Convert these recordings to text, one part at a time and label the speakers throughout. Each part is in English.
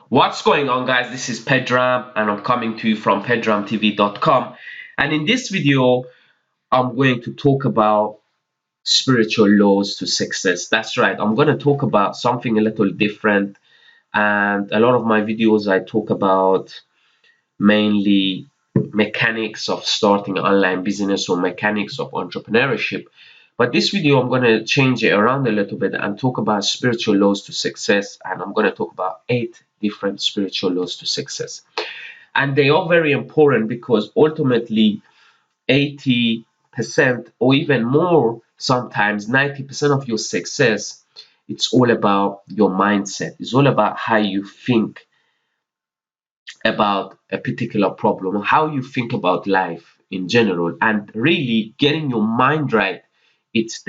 Speaker 1: What's going on, guys? This is Pedram and I'm coming to you from pedramtv.com, and in this video I'm going to talk about spiritual laws to success. That's right, I'm going to talk about something a little different. And a lot of my videos I talk about mainly mechanics of starting an online business or mechanics of entrepreneurship. But this video, I'm going to change it around a little bit and talk about spiritual laws to success. And I'm going to talk about 8 different spiritual laws to success. And they are very important because ultimately 80% or even more, sometimes 90% of your success, it's all about your mindset. It's all about how you think about a particular problem, how you think about life in general, and really getting your mind right. It's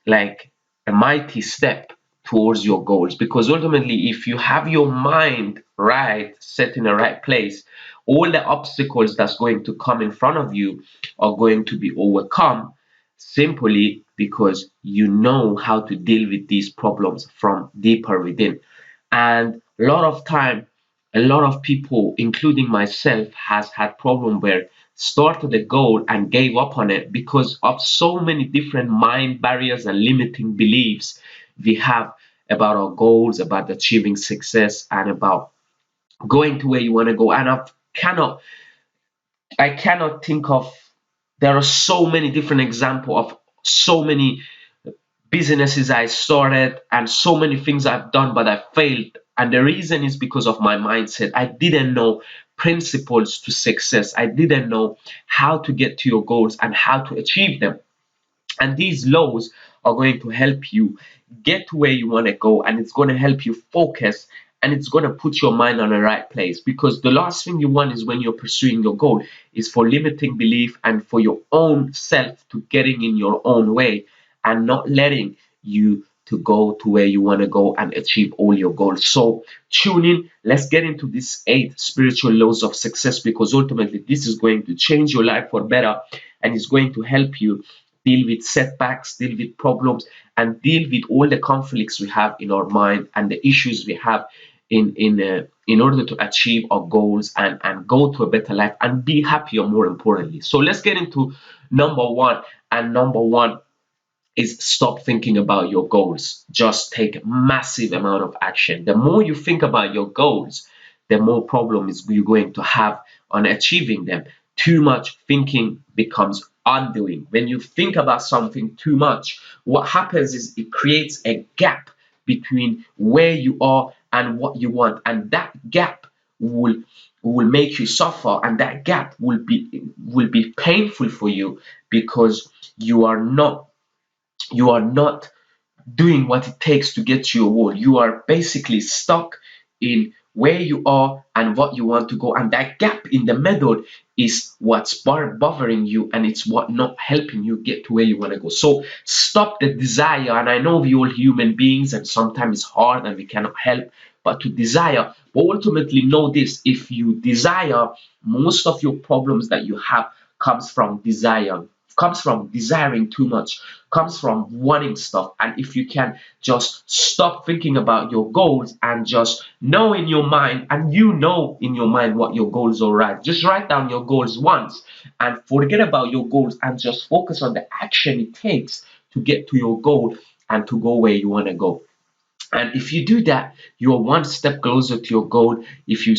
Speaker 1: like a mighty step towards your goals, because ultimately if you have your mind right, set in the right place, all the obstacles that's going to come in front of you are going to be overcome, simply because you know how to deal with these problems from deeper within. And a lot of time, a lot of people, including myself, has had problem where started a goal and gave up on it because of so many different mind barriers and limiting beliefs we have about our goals, about achieving success, and about going to where you want to go. And I cannot think of, there are so many different examples of so many businesses I started and so many things I've done, but I failed. And the reason is because of my mindset. I didn't know principles to success. I didn't know how to get to your goals and how to achieve them. And these laws are going to help you get to where you want to go, and it's going to help you focus, and it's going to put your mind on the right place. Because the last thing you want is, when you're pursuing your goal, is for limiting belief and for your own self to getting in your own way and not letting you to go to where you want to go and achieve all your goals. So tune in, let's get into these 8 spiritual laws of success, because ultimately this is going to change your life for better, and it's going to help you deal with setbacks, deal with problems, and deal with all the conflicts we have in our mind and the issues we have in order to achieve our goals and go to a better life and be happier, more importantly. So let's get into number one. And number one is, stop thinking about your goals. Just take a massive amount of action. The more you think about your goals, the more problems you're going to have on achieving them. Too much thinking becomes undoing. When you think about something too much, what happens is it creates a gap between where you are and what you want, and that gap will make you suffer, and that gap will be painful for you, because you are not doing what it takes to get to your goal. You are basically stuck in where you are and what you want to go, and that gap in the middle is what's bothering you, and it's what not helping you get to where you want to go. So stop the desire. And I know we all human beings, and sometimes it's hard and we cannot help but to desire. But ultimately know this: if you desire, most of your problems that you have comes from desire, comes from desiring too much, comes from wanting stuff. And if you can just stop thinking about your goals and just know in your mind, and you know in your mind what your goals are, right? Just write down your goals once and forget about your goals and just focus on the action it takes to get to your goal and to go where you want to go. And if you do that, you are one step closer to your goal. If you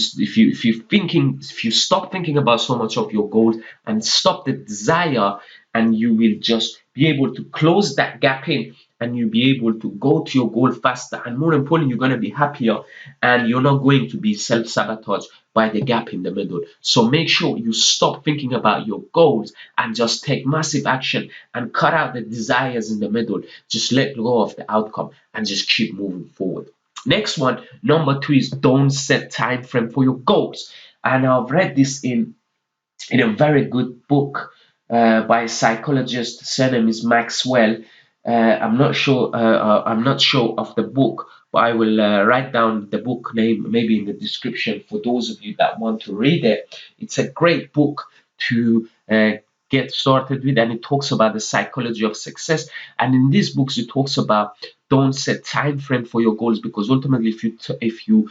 Speaker 1: stop thinking about so much of your goals and stop the desire, and you will just be able to close that gap in, and you'll be able to go to your goal faster, and more importantly, you're going to be happier, and you're not going to be self-sabotaged by the gap in the middle. So make sure you stop thinking about your goals and just take massive action and cut out the desires in the middle. Just let go of the outcome and just keep moving forward. Next one, number 2, is don't set time frame for your goals. And I've read this in a very good book by a psychologist. His name is Maxwell. I'm not sure of the book, but I will write down the book name maybe in the description for those of you that want to read it. It's a great book to get started with, and it talks about the psychology of success. And in these books, it talks about don't set time frame for your goals, because ultimately, if you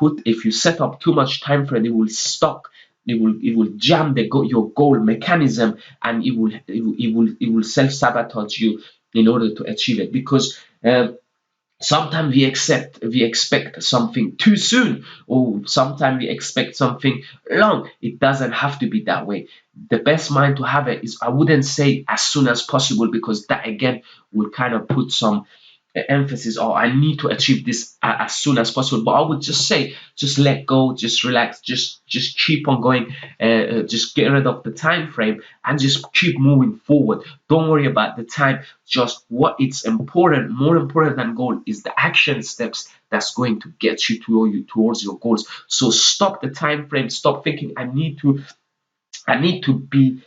Speaker 1: if you set up too much time frame, it will stuck. It will jam your goal mechanism, and it will self-sabotage you in order to achieve it, because sometimes we expect something too soon, or sometimes we expect something long. It doesn't have to be that way. The best mind to have it is, I wouldn't say as soon as possible, because that again will kind of put some emphasis, or I need to achieve this as soon as possible. But I would just say, just let go, just relax, just keep on going, just get rid of the time frame and just keep moving forward. Don't worry about the time. Just what it's important, more important than goal, is the action steps that's going to get you towards your goals. So stop the time frame. Stop thinking, I need to be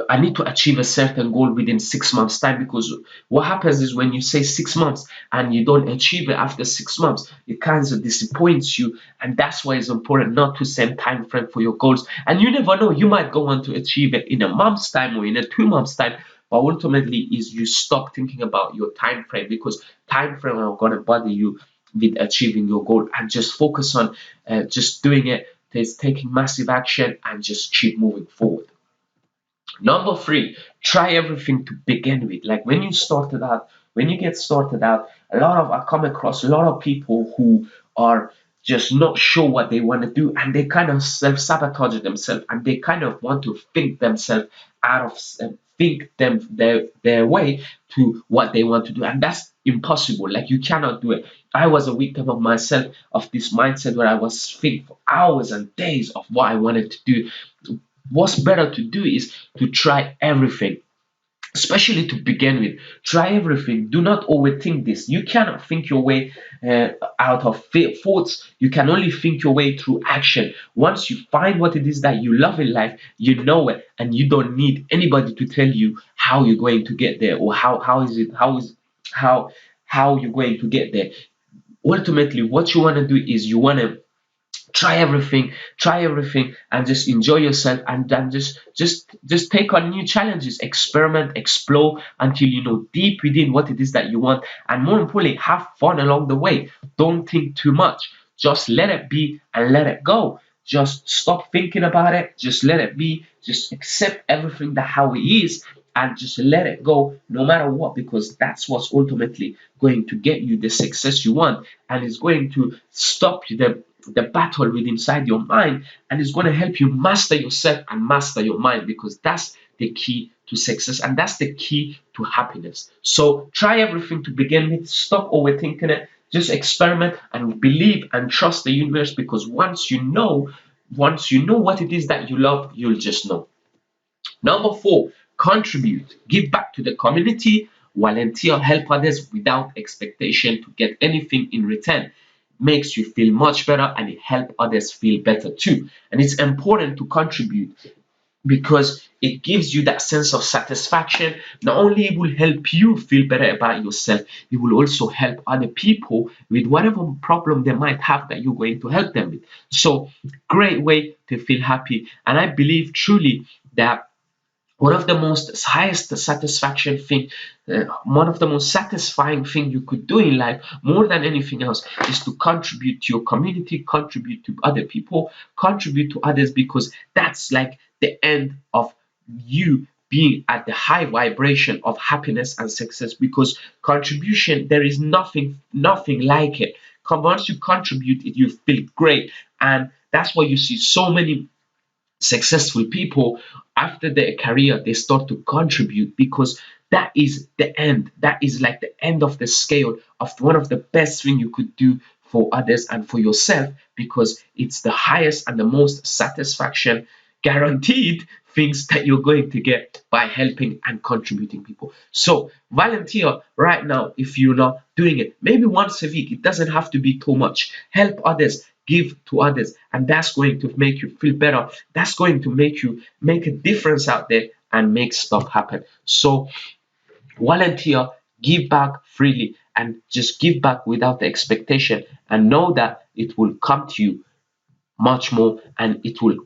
Speaker 1: I need to achieve a certain goal within 6 months time, because what happens is, when you say 6 months and you don't achieve it after 6 months, it kind of disappoints you. And that's why it's important not to set time frame for your goals. And you never know, you might go on to achieve it in a month's time or in a 2 months time. But ultimately is, you stop thinking about your time frame, because time frame are going to bother you with achieving your goal, and just focus on just doing it. There's taking massive action and just keep moving forward. Number three, try everything to begin with. Like when you get started out, I come across a lot of people who are just not sure what they want to do, and they kind of self-sabotage themselves, and they kind of want to think themselves out of think them their way to what they want to do, and that's impossible. Like, you cannot do it. I was a victim of myself, of this mindset where I was thinking for hours and days of what I wanted to do. What's better to do is to try everything, especially to begin with. Try everything. Do not overthink this. You cannot think your way out of thoughts. You can only think your way through action. Once you find what it is that you love in life, you know it, and you don't need anybody to tell you how you're going to get there, or how you're going to get there. Ultimately, what you want to do is, you want to try everything and just enjoy yourself, and then just take on new challenges, experiment, explore, until you know deep within what it is that you want. And more importantly, have fun along the way. Don't think too much. Just let it be and let it go. Just stop thinking about it. Just let it be. Just accept everything that how it is, and just let it go, no matter what, because that's what's ultimately going to get you the success you want, and it's going to stop the battle with inside your mind, and it's going to help you master yourself and master your mind, because that's the key to success, and that's the key to happiness. So try everything to begin with. Stop overthinking it. Just experiment and believe and trust the universe, because once you know what it is that you love, you'll just know. Number four, contribute. Give back to the community, volunteer, help others without expectation to get anything in return. Makes you feel much better, and it helps others feel better too. And it's important to contribute, because it gives you that sense of satisfaction. Not only it will help you feel better about yourself, it will also help other people with whatever problem they might have that you're going to help them with. So, great way to feel happy. And I believe truly that one of the most highest satisfaction thing, one of the most satisfying thing you could do in life, more than anything else, is to contribute to your community, contribute to other people, contribute to others, because that's like the end of you being at the high vibration of happiness and success. Because contribution, there is nothing like it. Once you contribute it, you feel great. And that's why you see so many successful people, after their career, they start to contribute, because that is the end. That is like the end of the scale of one of the best thing you could do for others and for yourself, because it's the highest and the most satisfaction guaranteed things that you're going to get by helping and contributing people. So volunteer right now. If you're not doing it, maybe once a week. It doesn't have to be too much. Help others, give to others, and that's going to make you feel better. That's going to make you make a difference out there and make stuff happen. So volunteer, give back freely, and just give back without the expectation, and know that it will come to you much more, and it will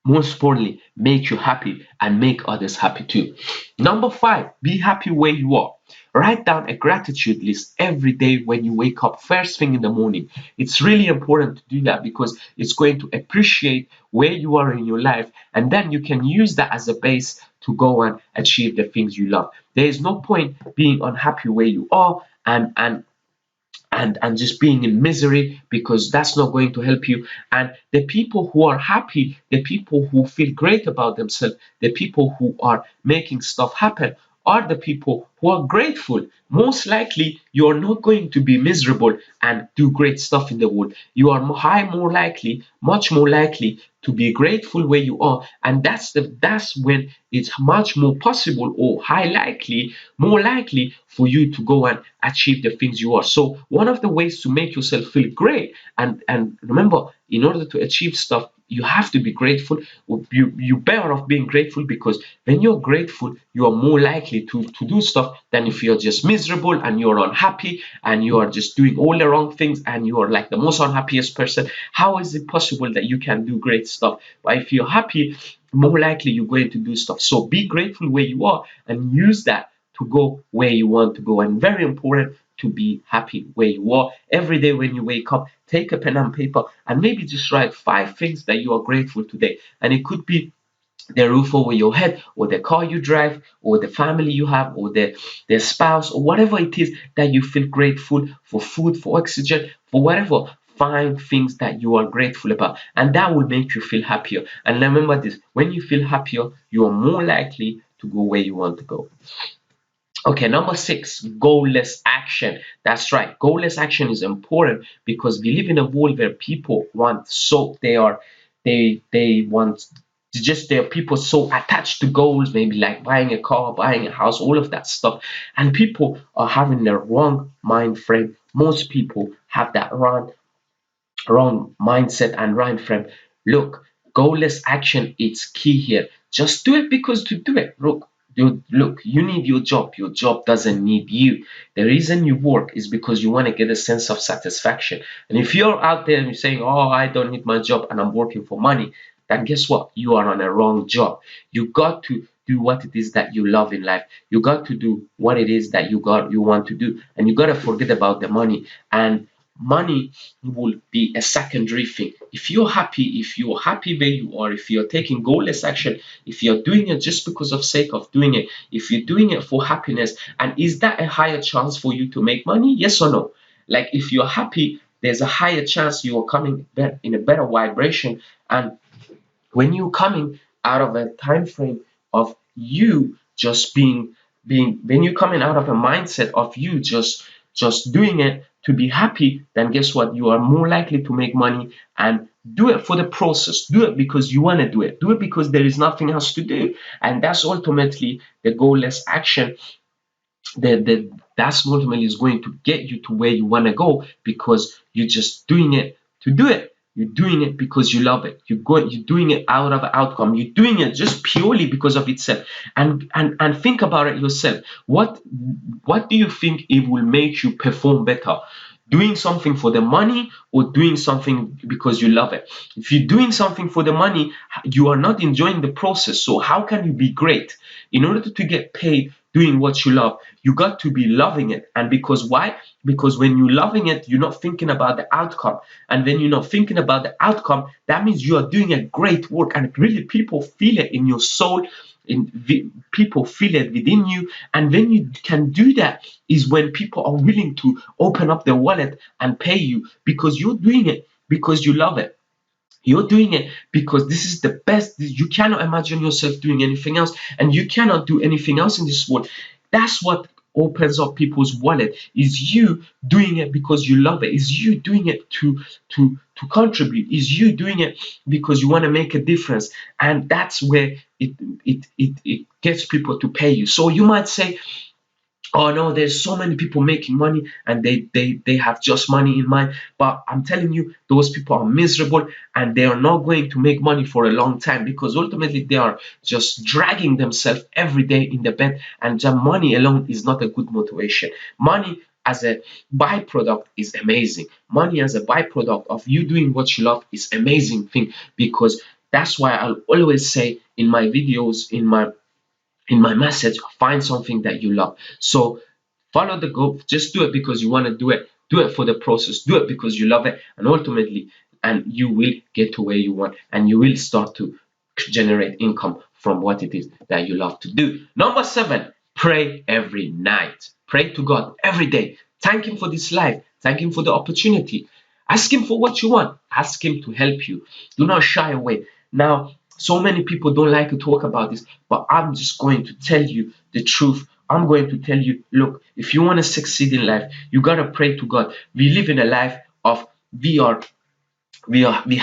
Speaker 1: most importantly make you happy and make others happy too. Number five, be happy where you are. Write down a gratitude list every day when you wake up first thing in the morning. It's really important to do that because it's going to appreciate where you are in your life, and then you can use that as a base to go and achieve the things you love. There is no point being unhappy where you are and just being in misery, because that's not going to help you. And the people who are happy, the people who feel great about themselves, the people who are making stuff happen are the people who are grateful. Most likely you are not going to be miserable and do great stuff in the world. You are more likely, much more likely to be grateful where you are, and that's when it's much more possible, or high likely, more likely for you to go and achieve the things you are. So one of the ways to make yourself feel great, and remember, in order to achieve stuff, you have to be grateful. You better off being grateful, because when you're grateful, you are more likely to do stuff than if you're just miserable and you're unhappy and you are just doing all the wrong things and you are like the most unhappiest person. How is it possible that you can do great stuff? But if you're happy, more likely you're going to do stuff. So be grateful where you are and use that to go where you want to go. And very important to be happy where you are. Every day when you wake up, take a pen and paper and maybe just write 5 things that you are grateful today. And it could be the roof over your head, or the car you drive, or the family you have, or the spouse, or whatever it is that you feel grateful for, food, for oxygen, for whatever. Find things that you are grateful about, and that will make you feel happier. And remember this, when you feel happier, you are more likely to go where you want to go. Okay, number 6, goalless action. That's right. Goalless action is important because we live in a world where people want so they want just there are people so attached to goals, maybe like buying a car, buying a house, all of that stuff. And people are having the wrong mind frame. Most people have that wrong mindset and mind frame. Look, goalless action is key here. Just do it because to do it. Look, you need your job. Your job doesn't need you. The reason you work is because you want to get a sense of satisfaction. And if you're out there and you're saying, "Oh, I don't need my job and I'm working for money," then guess what? You are on a wrong job. You got to do what it is that you love in life. You got to do what it is that you want to do, and you got to forget about the money. And money will be a secondary thing. If you're happy where you are, if you're taking goalless action, if you're doing it just because of sake of doing it, if you're doing it for happiness, and is that a higher chance for you to make money? Yes or no? Like, if you're happy, there's a higher chance you are coming in a better vibration. And when you're coming out of a time frame of you just being when you're coming out of a mindset of you just doing it to be happy, then guess what? You are more likely to make money. And do it for the process. Do it because you want to do it. Do it because there is nothing else to do. And that's ultimately the goalless action. That's ultimately is going to get you to where you want to go, because you're just doing it to do it. You're doing it because you love it. You're doing it out of outcome. You're doing it just purely because of itself. And think about it yourself. What do you think it will make you perform better? Doing something for the money, or doing something because you love it? If you're doing something for the money, you are not enjoying the process. So how can you be great? In order to get paid doing what you love, you got to be loving it. And because why? Because when you're loving it, you're not thinking about the outcome. And when you're not thinking about the outcome, that means you are doing a great work. And really, people feel it in your soul. People feel it within you. And when you can do that is when people are willing to open up their wallet and pay you, because you're doing it because you love it. You're doing it because this is the best. You cannot imagine yourself doing anything else, and you cannot do anything else in this world. That's what opens up people's wallet, is you doing it because you love it, is you doing it to contribute, is you doing it because you want to make a difference. And that's where it gets people to pay you. So you might say, "Oh no, there's so many people making money and they have just money in mind." But I'm telling you, those people are miserable, and they are not going to make money for a long time, because ultimately they are just dragging themselves every day in the bed, and the money alone is not a good motivation. Money as a byproduct is amazing. Money as a byproduct of you doing what you love is amazing thing, because that's why I'll always say in my videos, in my message, find something that you love. So follow the goal. Just do it because you want to do it. Do it for the process. Do it because you love it, and ultimately, and you will get to where you want, and you will start to generate income from what it is that you love to do. Number 7, pray every night. Pray to God every day. Thank Him for this life. Thank Him for the opportunity. Ask Him for what you want. Ask Him to help you. Do not shy away. Now, so many people don't like to talk about this, but I'm just going to tell you the truth. I'm going to tell you, look, if you want to succeed in life, you got to pray to God. We live in a life of we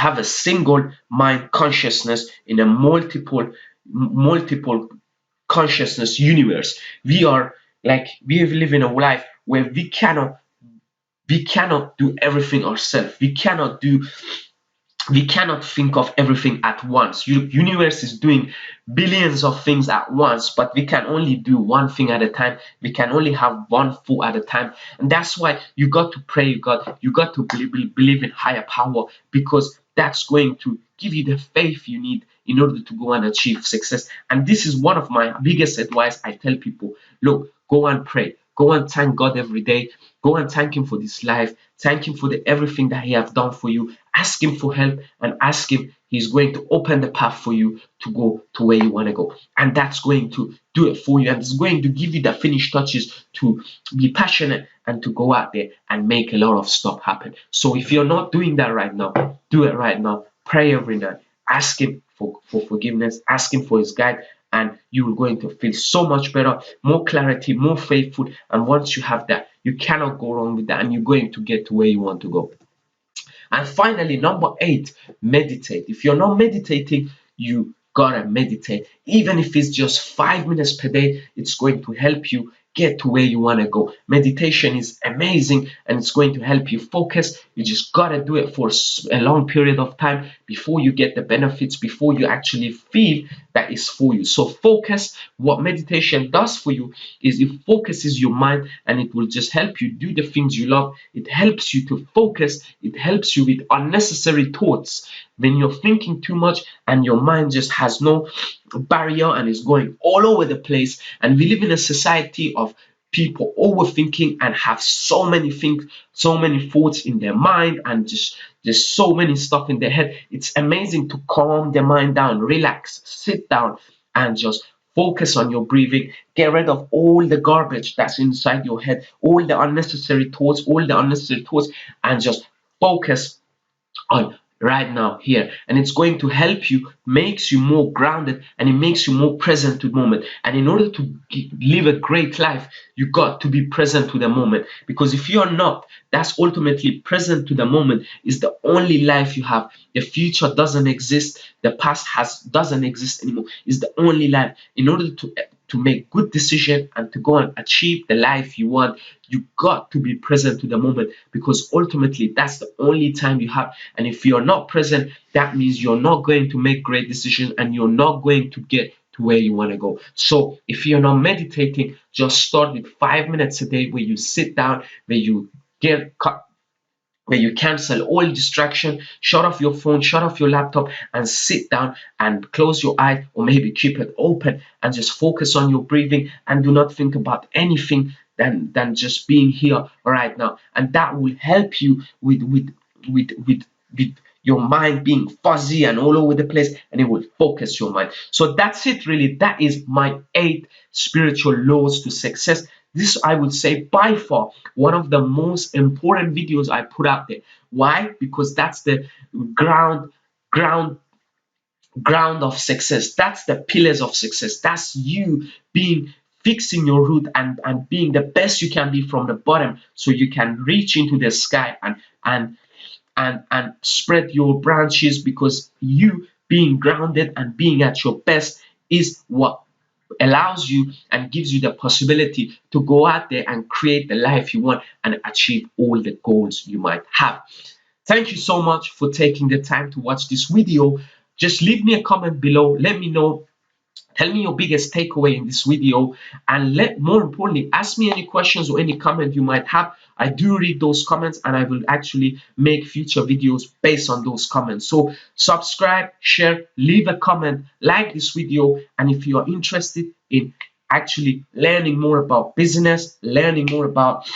Speaker 1: have a single mind consciousness in a multiple consciousness universe. We live in a life where we cannot do everything ourselves. We cannot think of everything at once. Universe is doing billions of things at once, but we can only do one thing at a time. We can only have one foot at a time, and that's why you got to pray. You got to believe in higher power, because that's going to give you the faith you need in order to go and achieve success. And this is one of my biggest advice. I tell people, look, go and pray. Go and thank God every day. Go and thank Him for this life. Thank Him for everything that He has done for you. Ask Him for help, and ask Him. He's going to open the path for you to go to where you want to go. And that's going to do it for you. And it's going to give you the finished touches to be passionate and to go out there and make a lot of stuff happen. So if you're not doing that right now, do it right now. Pray every night. Ask Him for forgiveness. Ask Him for His guide. And you're going to feel so much better, more clarity, more faithful. And once you have that, you cannot go wrong with that, and you're going to get to where you want to go. And finally, number 8, meditate. If you're not meditating, you gotta meditate. Even if it's just 5 minutes per day, it's going to help you get to where you want to go. Meditation is amazing, and it's going to help you focus. You just gotta do it for a long period of time before you get the benefits, before you actually feel that it's for you. So focus. What meditation does for you is it focuses your mind, and it will just help you do the things you love. It helps you to focus. It helps you with unnecessary thoughts. When you're thinking too much and your mind just has no barrier and is going all over the place, and we live in a society of people overthinking and have so many things, so many thoughts in their mind, and just so many stuff in their head. It's amazing to calm their mind down, relax, sit down, and just focus on your breathing. Get rid of all the garbage that's inside your head, all the unnecessary thoughts, and just focus on right now here. And it's going to help you, makes you more grounded, and it makes you more present to the moment. And in order to live a great life, you got to be present to the moment, because if you're not, that's ultimately present to the moment is the only life you have. The future doesn't exist, the past doesn't exist anymore. It's the only life. In order to make good decision and to go and achieve the life you want, you got to be present to the moment, because ultimately that's the only time you have. And if you're not present, that means you're not going to make great decisions, and you're not going to get to where you want to go. So if you're not meditating, just start with 5 minutes a day where you sit down, where you cancel all distraction, shut off your phone, shut off your laptop, and sit down and close your eye, or maybe keep it open, and just focus on your breathing, and do not think about anything than just being here right now. And that will help you with your mind being fuzzy and all over the place, and it will focus your mind. So that's it, really. That is my 8 spiritual laws to success. This, I would say, by far one of the most important videos I put out there. Why? Because that's the ground of success. That's the pillars of success. That's you fixing your root, and being the best you can be from the bottom, so you can reach into the sky and spread your branches, because you being grounded and being at your best is what allows you and gives you the possibility to go out there and create the life you want and achieve all the goals you might have. Thank you so much for taking the time to watch this video. Just leave me a comment below. Let me know. Tell me your biggest takeaway in this video, and more importantly, ask me any questions or any comment you might have. I do read those comments, and I will actually make future videos based on those comments. So subscribe, share, leave a comment, like this video, and if you are interested in actually learning more about business, learning more about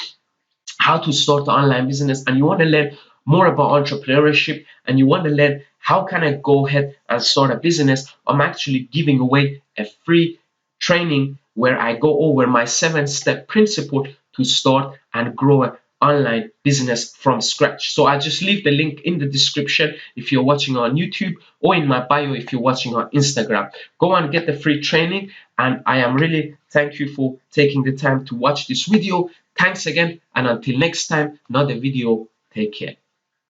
Speaker 1: how to start an online business, and you want to learn more about entrepreneurship, and you want to learn how can I go ahead and start a business, I'm actually giving away a free training where I go over my 7-step principle to start and grow an online business from scratch. So I just leave the link in the description if you're watching on YouTube, or in my bio if you're watching on Instagram. Go and get the free training, and I am really thank you for taking the time to watch this video. Thanks again, and until next time, another video. Take care.